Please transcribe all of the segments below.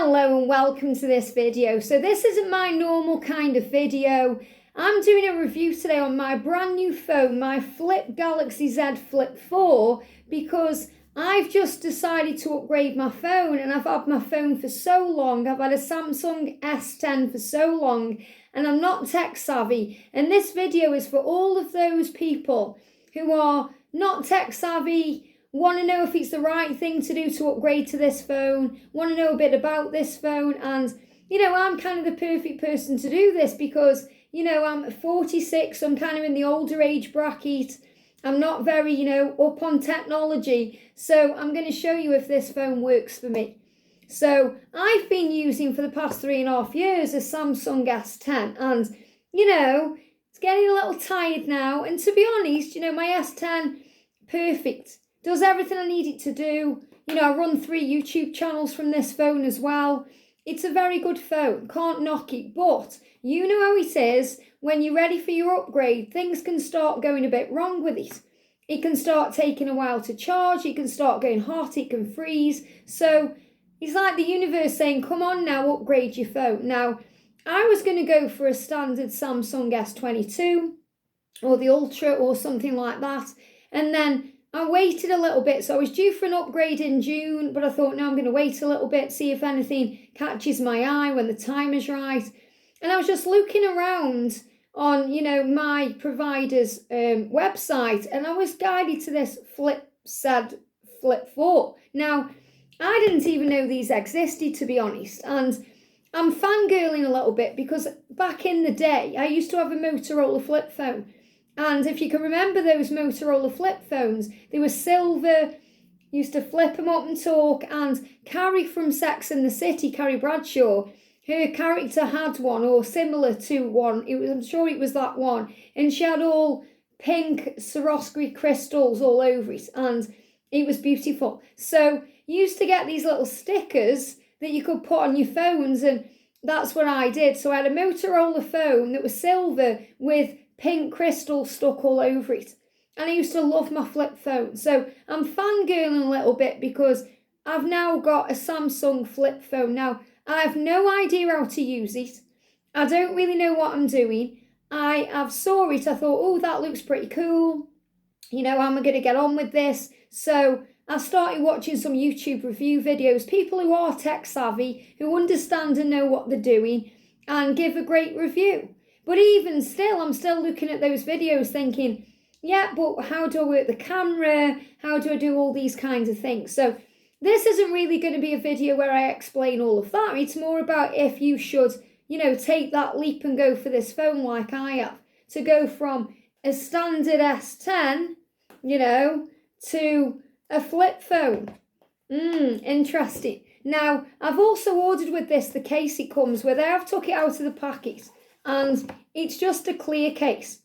Hello and welcome to this video. So this isn't my normal kind of video. I'm doing a review today on my brand new phone, my Flip Galaxy Z Flip 4, because I've just decided to upgrade my phone and I've had my phone for so long. I've had a Samsung S10 for so long and I'm not tech savvy. And this video is for all of those people who are not tech savvy, want to know if it's the right thing to do to upgrade to this phone, want to know a bit about this phone, and, I'm kind of the perfect person to do this because, I'm 46, so I'm kind of in the older age bracket. I'm not very, up on technology, so I'm going to show you if this phone works for me. So I've been using for the past 3.5 years a Samsung S10, and, it's getting a little tired now, and to be honest, my S10, perfect. Does everything I need it to do. I run 3 YouTube channels from this phone as well. It's a very good phone, can't knock it, but you know how it is, when you're ready for your upgrade, things can start going a bit wrong with it. It can start taking a while to charge, it can start going hot, it can freeze. So it's like the universe saying, come on now, upgrade your phone. Now, I was going to go for a standard Samsung S22 or the Ultra or something like that, and then I waited a little bit, so I was due for an upgrade in June, but I thought, no, I'm going to wait a little bit, see if anything catches my eye when the time is right. And I was just looking around on, my provider's website, and I was guided to this Flip 4. Now, I didn't even know these existed, to be honest, and I'm fangirling a little bit because back in the day, I used to have a Motorola flip phone. And if you can remember those Motorola flip phones, they were silver, used to flip them up and talk, and Carrie from Sex and the City, Carrie Bradshaw, her character had one or similar to one. I'm sure it was that one. And she had all pink Swarovski crystals all over it, and it was beautiful. So you used to get these little stickers that you could put on your phones, and that's what I did. So I had a Motorola phone that was silver with pink crystal stuck all over it, and I used to love my flip phone. So I'm fangirling a little bit because I've now got a Samsung flip phone. Now I have no idea how to use it. I don't really know what I'm doing. I've saw it, I thought, oh, that looks pretty cool, am I going to get on with this? So I started watching some YouTube review videos, people who are tech savvy, who understand and know what they're doing, and give a great review. But even still, I'm still looking at those videos thinking, yeah, but how do I work the camera? How do I do all these kinds of things? So this isn't really going to be a video where I explain all of that. It's more about if you should, take that leap and go for this phone like I have. To go from a standard S10, to a flip phone. Interesting. Now, I've also ordered with this the case it comes with. I have took it out of the packet, and it's just a clear case.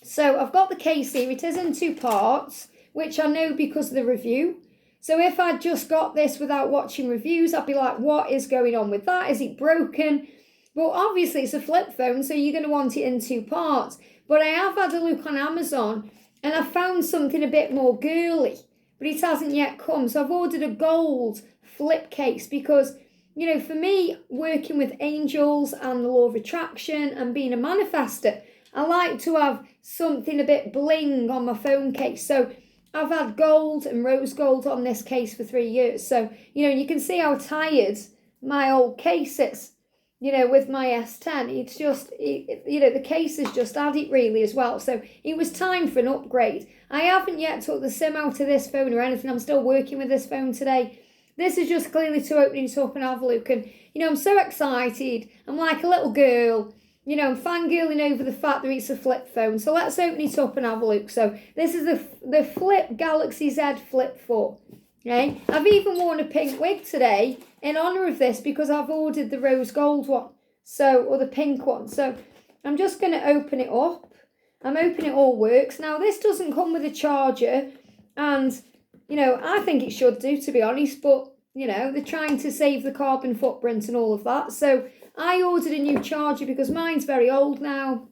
So I've got the case here. It is in 2 parts, which I know because of the review. So if I'd just got this without watching reviews, I'd be like, what is going on with that? Is it broken? But obviously it's a flip phone, so you're going to want it in 2 parts. But I have had a look on Amazon, and I found something a bit more girly, but it hasn't yet come. So I've ordered a gold flip case because, for me, working with angels and the law of attraction and being a manifester, I like to have something a bit bling on my phone case. So I've had gold and rose gold on this case for 3 years. So, you can see how tired my old case is, with my S10. It's just, the case has just had it really as well. So it was time for an upgrade. I haven't yet took the SIM out of this phone or anything. I'm still working with this phone today. This is just clearly to open it up and have a look. And, I'm so excited. I'm like a little girl. I'm fangirling over the fact that it's a flip phone. So let's open it up and have a look. So this is the Flip Galaxy Z Flip 4. Okay? I've even worn a pink wig today in honour of this because I've ordered the rose gold one. Or the pink one. So I'm just going to open it up. I'm hoping it all works. Now, this doesn't come with a charger. And I think it should do, to be honest, but, they're trying to save the carbon footprint and all of that. So I ordered a new charger because mine's very old now.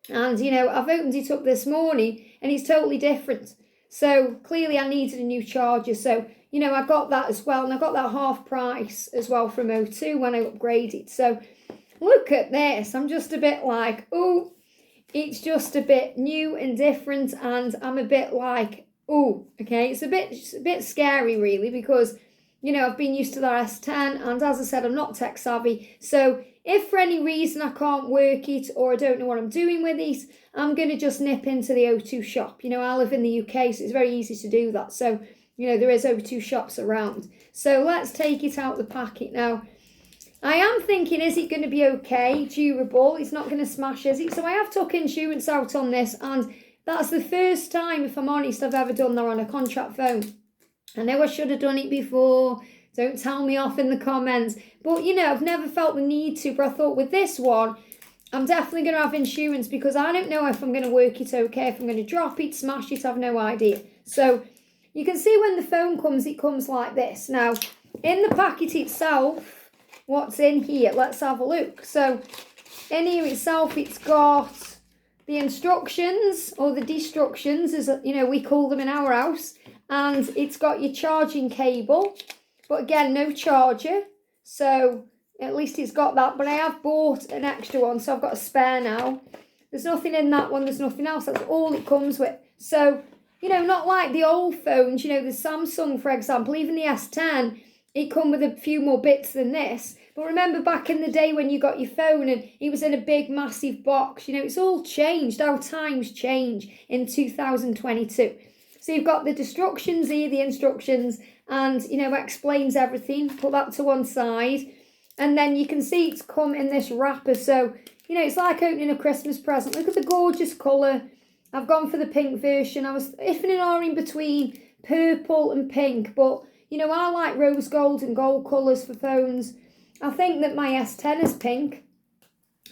And, I've opened it up this morning and it's totally different. So clearly I needed a new charger. So, you know, I got that as well. And I got that half price as well from O2 when I upgraded. So look at this. I'm just a bit like, oh, it's just a bit new and different. And I'm a bit like, oh, okay. It's a bit scary really, because, you know, I've been used to the S10. And as I said, I'm not tech savvy. So if for any reason I can't work it or I don't know what I'm doing with it, I'm going to just nip into the O2 shop. You know, I live in the UK, so it's very easy to do that. So, you know, there is O2 shops around. So let's take it out the packet now. I am thinking, is it going to be okay, durable? It's not going to smash, is it? So I have took insurance out on this, and that's the first time, if I'm honest, I've ever done that on a contract phone. I know I should have done it before. Don't tell me off in the comments. But, you know, I've never felt the need to. But I thought with this one, I'm definitely going to have insurance, because I don't know if I'm going to work it okay, if I'm going to drop it, smash it, I've no idea. So you can see when the phone comes, it comes like this. Now, in the packet itself, what's in here? Let's have a look. So in here itself, it's got the instructions, or the destructions, as you know, we call them in our house. And it's got your charging cable. But again, no charger. So at least it's got that. But I have bought an extra one, so I've got a spare now. There's nothing in that one. There's nothing else. That's all it comes with. So, you know, not like the old phones. You know, the Samsung, for example, even the S10, it come with a few more bits than this. But remember back in the day when you got your phone and it was in a big, massive box. You know, it's all changed. Our times change in 2022. So you've got the instructions here, the instructions, and, you know, explains everything. Put that to one side. And then you can see it's come in this wrapper. So, you know, it's like opening a Christmas present. Look at the gorgeous colour. I've gone for the pink version. I was iffing and ahhing between purple and pink. But, you know, I like rose gold and gold colours for phones. I think that my S10 is pink.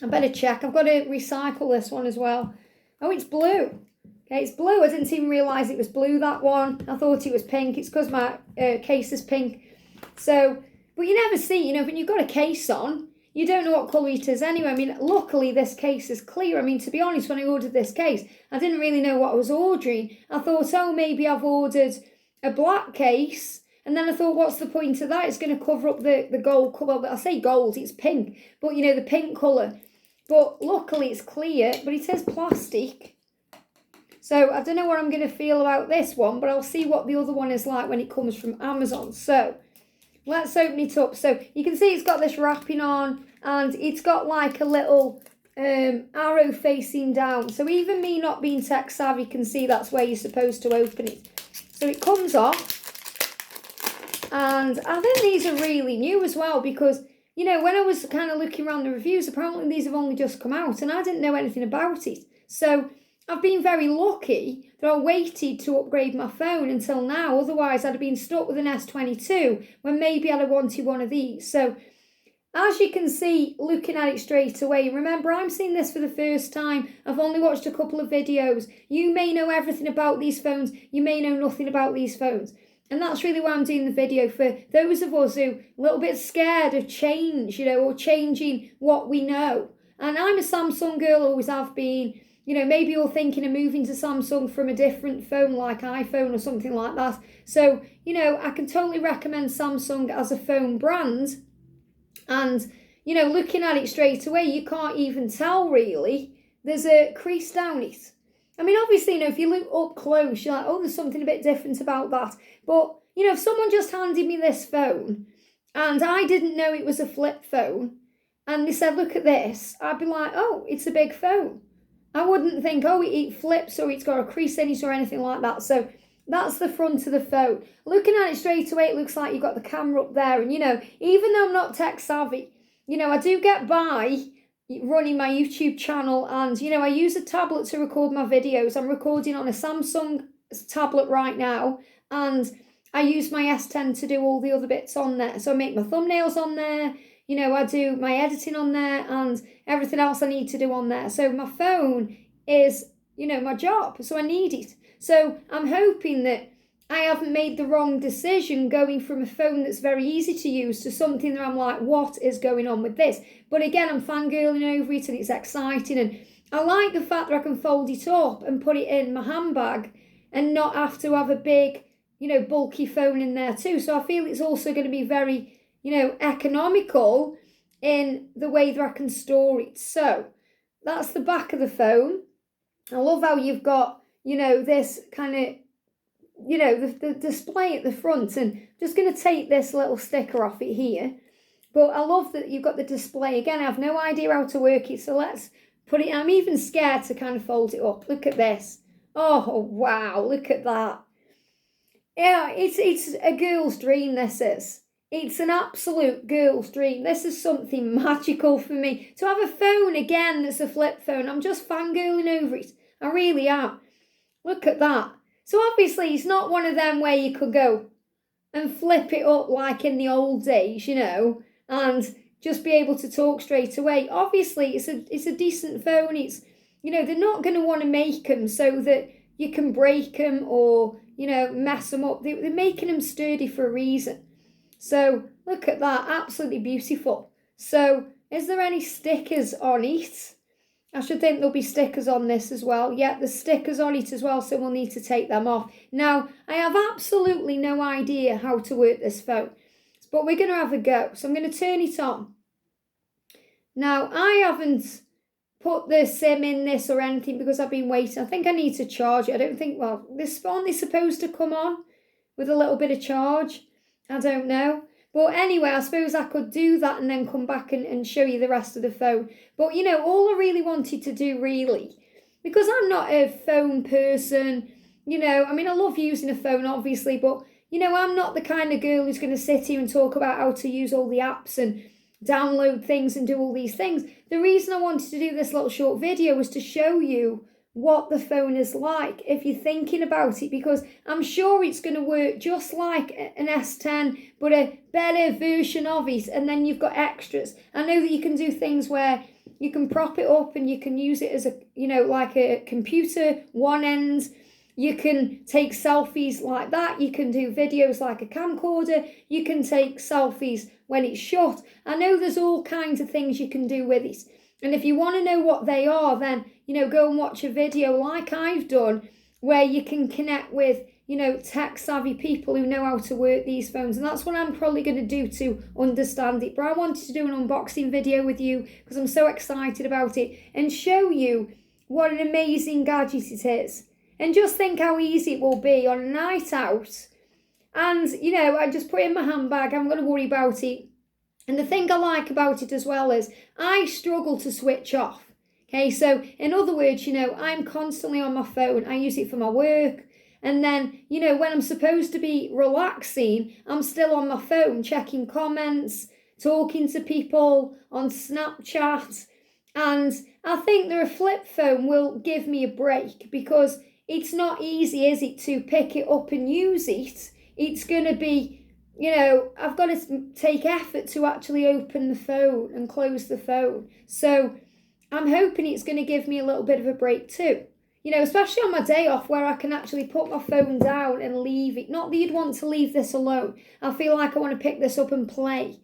I better check. I've got to recycle this one as well. Oh, it's blue. Okay, it's blue. I didn't even realise it was blue, that one. I thought it was pink. It's because my case is pink. So, but you never see, you know, when you've got a case on, you don't know what colour it is anyway. I mean, luckily this case is clear. I mean, to be honest, when I ordered this case, I didn't really know what I was ordering. I thought, oh, maybe I've ordered a black case. And then I thought, what's the point of that? It's going to cover up the gold colour. But I say gold, it's pink. But, you know, the pink colour. But luckily it's clear, but it is plastic. So I don't know what I'm going to feel about this one, but I'll see what the other one is like when it comes from Amazon. So let's open it up. So you can see it's got this wrapping on, and it's got like a little arrow facing down. So even me not being tech savvy can see that's where you're supposed to open it. So it comes off. And I think these are really new as well, because, you know, when I was kind of looking around the reviews, apparently these have only just come out and I didn't know anything about it. So I've been very lucky that I waited to upgrade my phone until now. Otherwise, I'd have been stuck with an S22 when maybe I'd have wanted one of these. So as you can see, looking at it straight away, remember, I'm seeing this for the first time. I've only watched a couple of videos. You may know everything about these phones. You may know nothing about these phones. And that's really why I'm doing the video, for those of us who are a little bit scared of change, you know, or changing what we know. And I'm a Samsung girl, always have been. You know, maybe you're thinking of moving to Samsung from a different phone like iPhone or something like that. So, you know, I can totally recommend Samsung as a phone brand. And, you know, looking at it straight away, you can't even tell really. There's a crease down it. I mean, obviously, you know, if you look up close, you're like, oh, there's something a bit different about that. But, you know, if someone just handed me this phone and I didn't know it was a flip phone and they said, look at this, I'd be like, oh, it's a big phone. I wouldn't think, oh, it flips or it's got a crease in it or anything like that. So that's the front of the phone. Looking at it straight away, it looks like you've got the camera up there. And, you know, even though I'm not tech savvy, you know, I do get by running my YouTube channel, and, you know, I use a tablet to record my videos. I'm recording on a Samsung tablet right now, and I use my S10 to do all the other bits on there. So I make my thumbnails on there. You know, I do my editing on there and everything else I need to do on there. So my phone is, you know, my job. So I need it. So I'm hoping that I haven't made the wrong decision going from a phone that's very easy to use to something that I'm like, what is going on with this? But again, I'm fangirling over it and it's exciting. And I like the fact that I can fold it up and put it in my handbag and not have to have a big bulky phone in there too. So I feel it's also going to be very, economical in the way that I can store it. So that's the back of the phone. I love how you've got, this kind of, the display at the front, and I'm just going to take this little sticker off it here. But I love that you've got the display. Again, I have no idea how to work it, so let's put it, I'm even scared to kind of fold it up. Look at this. Oh, wow, look at that. Yeah, it's a girl's dream, this is. It's an absolute girl's dream. This is something magical for me. To have a phone again that's a flip phone, I'm just fangirling over it. I really am. Look at that. So obviously it's not one of them where you could go and flip it up like in the old days, and just be able to talk straight away. Obviously it's a decent phone. It's, they're not going to want to make them so that you can break them or, mess them up. They're making them sturdy for a reason. So look at that, absolutely beautiful. So is there any stickers on it? I should think there'll be stickers on this as well. Yeah, there's stickers on it as well, so we'll need to take them off. Now, I have absolutely no idea how to work this phone, but we're going to have a go. So I'm going to turn it on. Now, I haven't put the SIM in this or anything because I've been waiting. I think I need to charge it. I don't think, this phone is supposed to come on with a little bit of charge. I don't know. But anyway, I suppose I could do that and then come back and show you the rest of the phone. But, all I really wanted to do really, because I'm not a phone person, I love using a phone, obviously, but, I'm not the kind of girl who's going to sit here and talk about how to use all the apps and download things and do all these things. The reason I wanted to do this little short video was to show you what the phone is like if you're thinking about it, because I'm sure it's going to work just like an S10 but a better version of it, and then you've got extras. I know that you can do things where you can prop it up and you can use it as a like a computer one end. You can take selfies like that. You can do videos like a camcorder. You can take selfies when it's shut. I know there's all kinds of things you can do with it. And if you want to know what they are, then, go and watch a video like I've done where you can connect with, tech-savvy people who know how to work these phones. And that's what I'm probably going to do to understand it. But I wanted to do an unboxing video with you because I'm so excited about it and show you what an amazing gadget it is. And just think how easy it will be on a night out. And, I just put it in my handbag. I'm going to worry about it. And the thing I like about it as well is I struggle to switch off. Okay, so in other words, I'm constantly on my phone. I use it for my work. And then, when I'm supposed to be relaxing, I'm still on my phone, checking comments, talking to people on Snapchat. And I think that a flip phone will give me a break because it's not easy, is it, to pick it up and use it. It's going to be, I've got to take effort to actually open the phone and close the phone. So I'm hoping it's going to give me a little bit of a break too. Especially on my day off where I can actually put my phone down and leave it. Not that you'd want to leave this alone. I feel like I want to pick this up and play.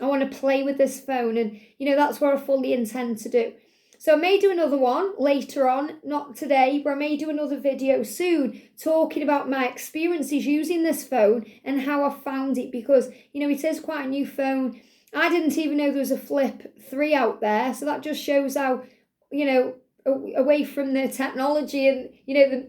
I want to play with this phone, and, that's what I fully intend to do. So I may do another one later on, not today, but I may do another video soon talking about my experiences using this phone and how I found it, because, it is quite a new phone. I didn't even know there was a Flip 3 out there, so that just shows how, away from the technology and,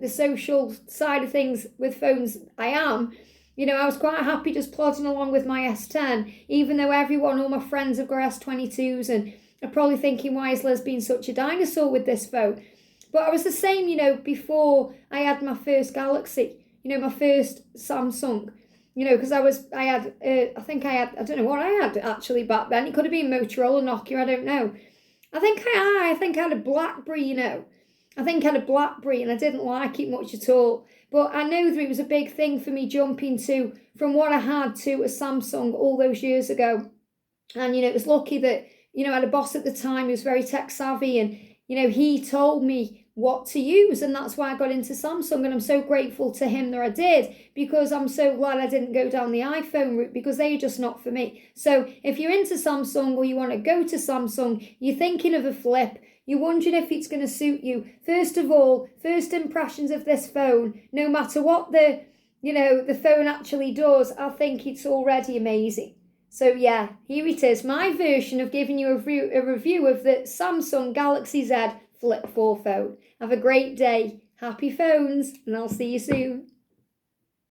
the social side of things with phones I am. I was quite happy just plodding along with my S10, even though all my friends have got S22s, and I'm probably thinking, why is Les being such a dinosaur with this phone? But I was the same, before I had my first Galaxy, my first Samsung, because I don't know what I had actually back then. It could have been Motorola, Nokia, I don't know. I think I had a BlackBerry, I think I had a BlackBerry and I didn't like it much at all. But I know that it was a big thing for me jumping from what I had to a Samsung all those years ago. And, it was lucky that, I had a boss at the time who was very tech savvy, and, he told me what to use, and that's why I got into Samsung, and I'm so grateful to him that I did, because I'm so glad I didn't go down the iPhone route, because they're just not for me. So if you're into Samsung or you want to go to Samsung, you're thinking of a flip, you're wondering if it's going to suit you, first of all, first impressions of this phone, no matter what the the phone actually does, I think it's already amazing. So yeah, here it is, my version of giving you a review of the Samsung Galaxy Z Flip 4 phone. Have a great day, happy phones, and I'll see you soon.